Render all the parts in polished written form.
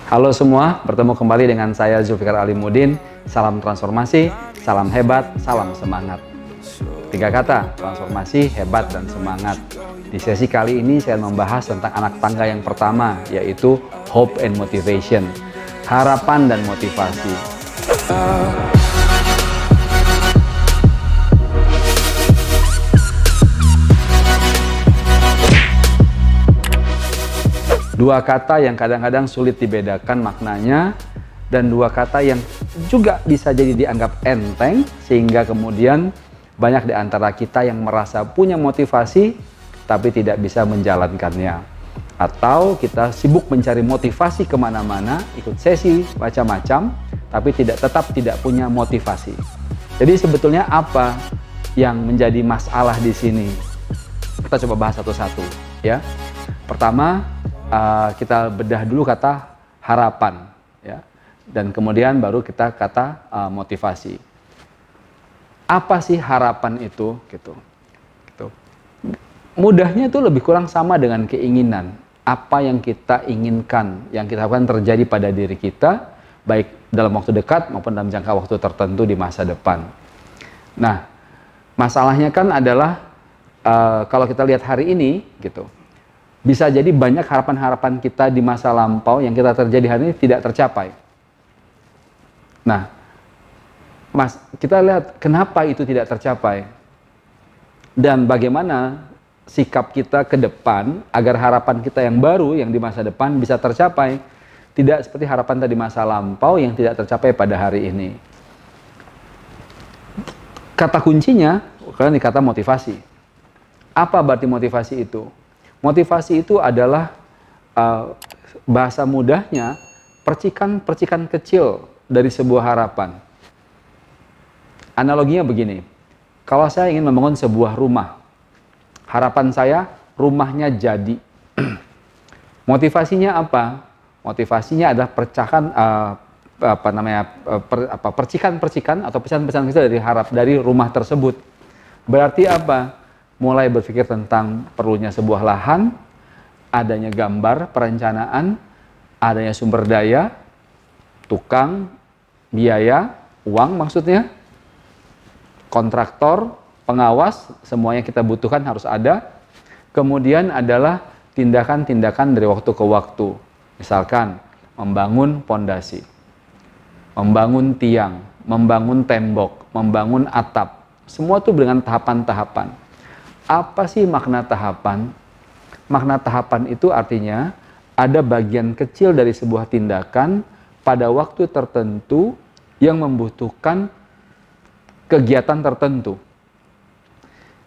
Halo semua, bertemu kembali dengan saya Zulfikar Alimuddin. Salam transformasi, salam hebat, salam semangat. 3 kata, transformasi, hebat, dan semangat. Di sesi kali ini saya membahas tentang anak tangga yang pertama, yaitu hope and motivation, harapan dan motivasi. Dua kata yang kadang-kadang sulit dibedakan maknanya, dan dua kata yang juga bisa jadi dianggap enteng, sehingga kemudian banyak di antara kita yang merasa punya motivasi tapi tidak bisa menjalankannya. Atau kita sibuk mencari motivasi kemana-mana, ikut sesi macam-macam, tapi tetap tidak punya motivasi. Jadi sebetulnya apa yang menjadi masalah di sini? Kita coba bahas satu-satu ya. Pertama, kita bedah dulu kata harapan ya, dan kemudian baru kita kata motivasi. Apa sih harapan itu gitu. Mudahnya itu lebih kurang sama dengan keinginan. Apa yang kita inginkan, yang kita harapkan terjadi pada diri kita, baik dalam waktu dekat maupun dalam jangka waktu tertentu di masa depan. Nah, masalahnya kan adalah kalau kita lihat hari ini gitu, bisa jadi banyak harapan-harapan kita di masa lampau yang kita terjadi hari ini tidak tercapai. Nah, kita lihat kenapa itu tidak tercapai dan bagaimana sikap kita ke depan agar harapan kita yang baru yang di masa depan bisa tercapai, tidak seperti harapan tadi masa lampau yang tidak tercapai pada hari ini. Kata kuncinya kan di kata motivasi. Apa berarti motivasi itu? Motivasi itu adalah bahasa mudahnya percikan-percikan kecil dari sebuah harapan. Analoginya begini, kalau saya ingin membangun sebuah rumah, harapan saya rumahnya jadi. Motivasinya apa? Motivasinya adalah percikan-percikan atau pecahan-pecahan kecil dari rumah tersebut. Berarti apa? Mulai berpikir tentang perlunya sebuah lahan, adanya gambar, perencanaan, adanya sumber daya, tukang, biaya, uang maksudnya, kontraktor, pengawas, semuanya kita butuhkan harus ada. Kemudian adalah tindakan-tindakan dari waktu ke waktu. Misalkan membangun pondasi, membangun tiang, membangun tembok, membangun atap. Semua itu dengan tahapan-tahapan. Apa sih makna tahapan? Makna tahapan itu artinya ada bagian kecil dari sebuah tindakan pada waktu tertentu yang membutuhkan kegiatan tertentu.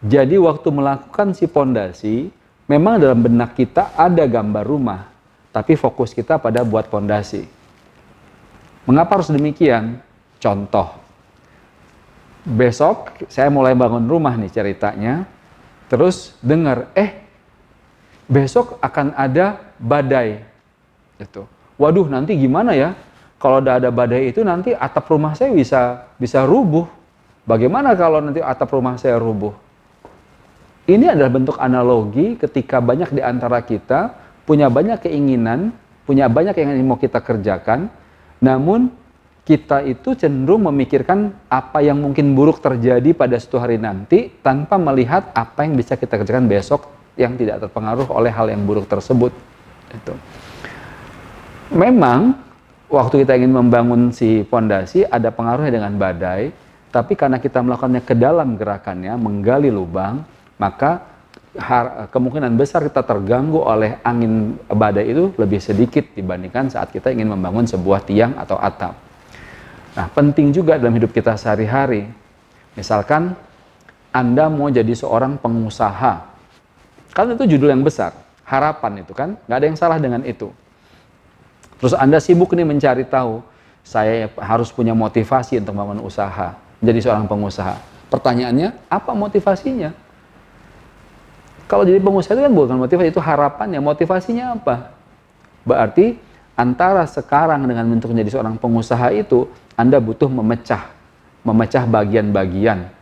Jadi waktu melakukan si pondasi, memang dalam benak kita ada gambar rumah, tapi fokus kita pada buat pondasi. Mengapa harus demikian? Contoh, besok saya mulai bangun rumah nih ceritanya, terus dengar, besok akan ada badai. Itu. Waduh, nanti gimana ya? Kalau ada badai itu nanti atap rumah saya bisa rubuh. Bagaimana kalau nanti atap rumah saya rubuh? Ini adalah bentuk analogi ketika banyak di antara kita punya banyak keinginan, punya banyak yang mau kita kerjakan, namun kita itu cenderung memikirkan apa yang mungkin buruk terjadi pada suatu hari nanti tanpa melihat apa yang bisa kita kerjakan besok yang tidak terpengaruh oleh hal yang buruk tersebut. Itu. Memang waktu kita ingin membangun si pondasi ada pengaruhnya dengan badai, tapi karena kita melakukannya ke dalam gerakannya, menggali lubang, maka kemungkinan besar kita terganggu oleh angin badai itu lebih sedikit dibandingkan saat kita ingin membangun sebuah tiang atau atap. Nah, penting juga dalam hidup kita sehari-hari. Misalkan Anda mau jadi seorang pengusaha. Kan itu judul yang besar, harapan itu kan, nggak ada yang salah dengan itu. Terus Anda sibuk nih mencari tahu, saya harus punya motivasi untuk membangun usaha, menjadi seorang pengusaha. Pertanyaannya, apa motivasinya? Kalau jadi pengusaha itu kan bukan motivasi, itu harapannya. Motivasinya apa? Berarti antara sekarang dengan bentuk menjadi seorang pengusaha itu, Anda butuh memecah bagian-bagian,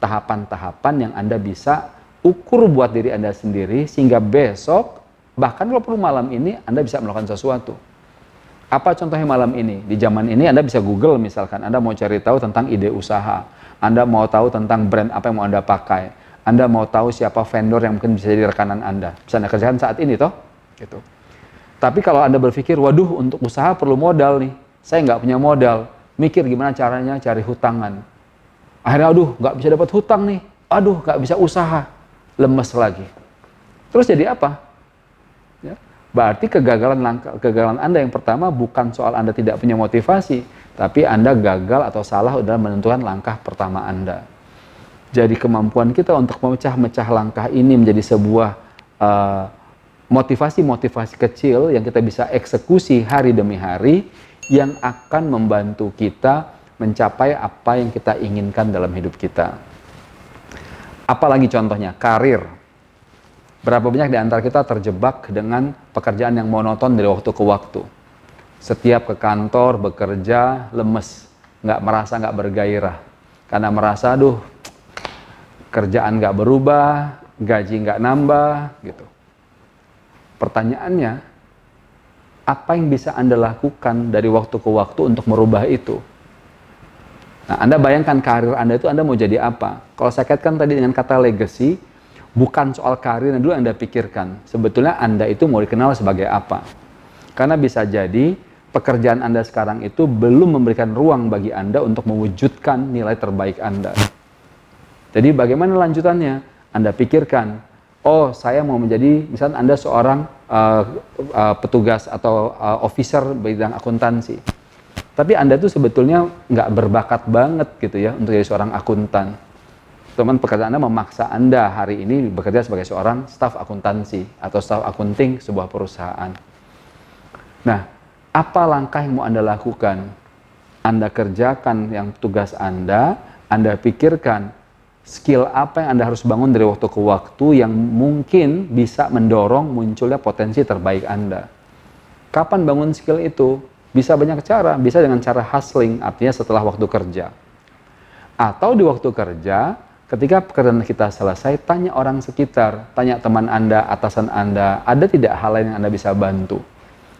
tahapan-tahapan yang Anda bisa ukur buat diri Anda sendiri, sehingga besok, bahkan kalau perlu malam ini, Anda bisa melakukan sesuatu. Apa contohnya malam ini? Di zaman ini Anda bisa Google misalkan, Anda mau cari tahu tentang ide usaha, Anda mau tahu tentang brand apa yang mau Anda pakai, Anda mau tahu siapa vendor yang mungkin bisa jadi rekanan Anda. Bisa Anda kerjakan saat ini toh? Gitu. Tapi kalau Anda berpikir, waduh untuk usaha perlu modal nih, saya nggak punya modal, mikir gimana caranya cari hutangan. Akhirnya aduh nggak bisa dapat hutang nih, aduh nggak bisa usaha, lemes lagi. Terus jadi apa? Ya. Berarti kegagalan Anda yang pertama bukan soal Anda tidak punya motivasi, tapi Anda gagal atau salah dalam menentukan langkah pertama Anda. Jadi kemampuan kita untuk memecah-mecah langkah ini menjadi sebuah motivasi-motivasi kecil yang kita bisa eksekusi hari demi hari yang akan membantu kita mencapai apa yang kita inginkan dalam hidup kita. Apalagi contohnya, karir. Berapa banyak di antara kita terjebak dengan pekerjaan yang monoton dari waktu ke waktu. Setiap ke kantor, bekerja, lemes. Nggak bergairah. Karena merasa, aduh, kerjaan nggak berubah, gaji nggak nambah, gitu. Pertanyaannya, apa yang bisa Anda lakukan dari waktu ke waktu untuk merubah itu? Nah, Anda bayangkan karir Anda itu Anda mau jadi apa? Kalau saya kaitkan tadi dengan kata legacy, bukan soal karir yang dulu Anda pikirkan. Sebetulnya Anda itu mau dikenal sebagai apa? Karena bisa jadi pekerjaan Anda sekarang itu belum memberikan ruang bagi Anda untuk mewujudkan nilai terbaik Anda. Jadi bagaimana lanjutannya? Anda pikirkan, oh saya mau menjadi, misalnya Anda seorang petugas atau officer bidang akuntansi. Tapi Anda tuh sebetulnya nggak berbakat banget gitu ya untuk jadi seorang akuntan. Teman pekerjaan Anda memaksa Anda hari ini bekerja sebagai seorang staf akuntansi atau staf akunting sebuah perusahaan. Nah, apa langkah yang mau Anda lakukan? Anda kerjakan yang tugas Anda pikirkan skill apa yang Anda harus bangun dari waktu ke waktu yang mungkin bisa mendorong munculnya potensi terbaik Anda. Kapan bangun skill itu? Bisa banyak cara, bisa dengan cara hustling, artinya setelah waktu kerja. Atau di waktu kerja, ketika pekerjaan kita selesai, tanya orang sekitar, tanya teman Anda, atasan Anda, ada tidak hal lain yang Anda bisa bantu?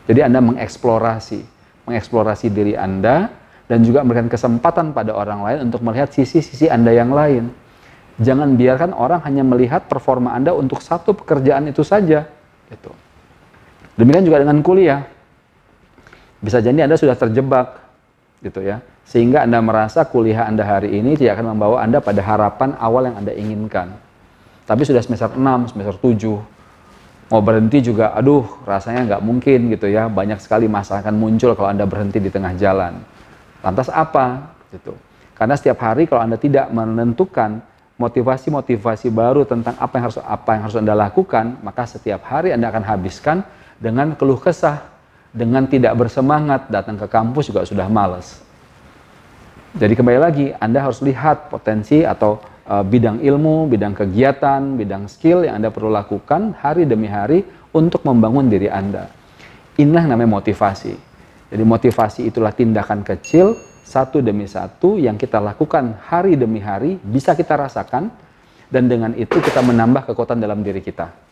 Jadi Anda mengeksplorasi diri Anda, dan juga memberikan kesempatan pada orang lain untuk melihat sisi-sisi Anda yang lain. Jangan biarkan orang hanya melihat performa Anda untuk satu pekerjaan itu saja. Gitu. Demikian juga dengan kuliah. Bisa jadi Anda sudah terjebak, gitu ya. Sehingga Anda merasa kuliah Anda hari ini tidak akan membawa Anda pada harapan awal yang Anda inginkan. Tapi sudah semester 6, semester 7, mau berhenti juga, aduh rasanya nggak mungkin gitu ya. Banyak sekali masalah akan muncul kalau Anda berhenti di tengah jalan. Lantas apa? Gitu. Karena setiap hari kalau Anda tidak menentukan motivasi-motivasi baru tentang apa yang harus Anda lakukan, maka setiap hari Anda akan habiskan dengan keluh kesah, dengan tidak bersemangat, datang ke kampus juga sudah malas. Jadi kembali lagi, Anda harus lihat potensi atau bidang ilmu, bidang kegiatan, bidang skill yang Anda perlu lakukan hari demi hari untuk membangun diri Anda. Inilah yang namanya motivasi. Jadi motivasi itulah tindakan kecil, satu demi satu yang kita lakukan hari demi hari, bisa kita rasakan, dan dengan itu kita menambah kekuatan dalam diri kita.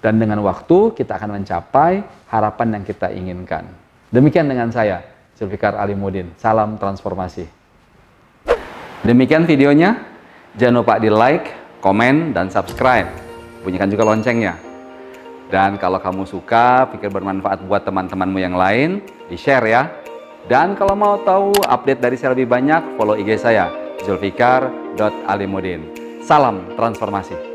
Dan dengan waktu kita akan mencapai harapan yang kita inginkan. Demikian dengan saya, Zulfikar Alimuddin. Salam transformasi. Demikian videonya. Jangan lupa di like, komen, dan subscribe. Bunyikan juga loncengnya. Dan kalau kamu suka, pikir bermanfaat buat teman-temanmu yang lain, di-share ya. Dan kalau mau tahu update dari saya lebih banyak, follow IG saya, zulfikar.alimuddin. Salam transformasi.